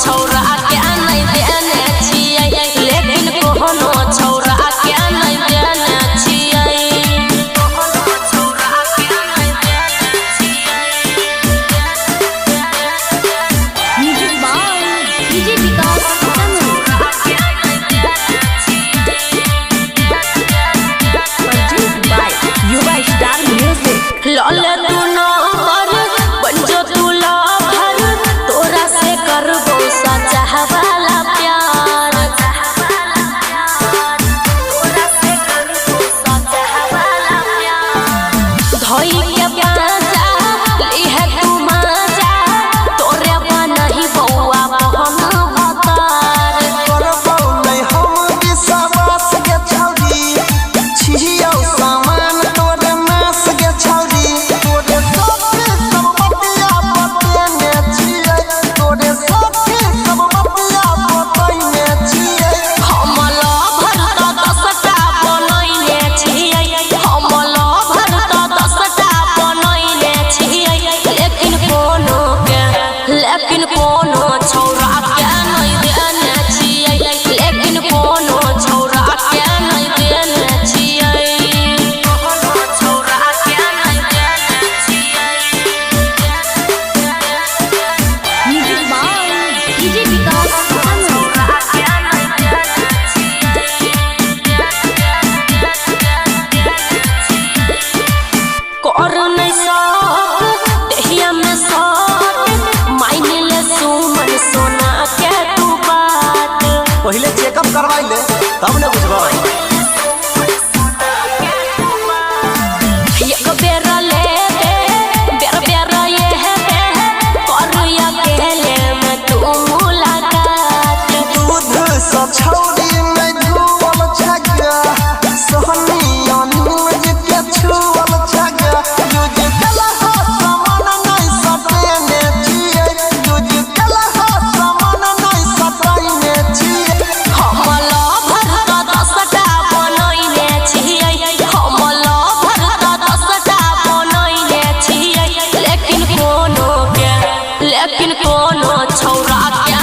छौरा के नहीं देने छियै लेकिन कोनो छौरा के नहीं देने छियै कोनो छौरा के नहीं देने छियै म्यूजिक बाय डीजे विकास युवा स्टार म्यूजिक लले तू नंबर बन जो तू लवर तोरा से करबो सच्चा वाला प्यार तोरा से करबो सच्चा वाला प्यार धोई के पाजा लिहे तू मजा तोरे बनही बौआ बहन भतार करबौ नहीं हम विश्वास के छौरी छियौ सामान तोरे मास के छौरी तोरे सबके सब बतिया बतेने छियै तोरे सबके सब बतिया बतेने छियै हम लवर त 10टा बनैने छियै हम लवर त 10टा बनैने छियै लेकिन कोनो छौरा के नहीं देने छियै लेकिन कोनो छौरा के नहीं देने छियै कोनो छौरा के नहीं देने छियै म्यूजिक बाय डीजे विकास छौरा के नहीं देने कर नहीं सब देहिया में सब मायने ले सुमन सोना के तू बात पहले चेकअप करवाई ले तब न बुझबै एक बेर ले दे बेर ये है करुया केले में तू मुलाकात दूध स छौरी में धुवल छगा सोहनी अनुज के छुवल छगा यूज कला हो सामान नहीं सटेने छियै यूज कला हो सामान नहीं सटेने छियै हम लवर त 10टा बनैने छियै हम लवर त 10टा बनैने छियै लेकिन कोनो छौरा के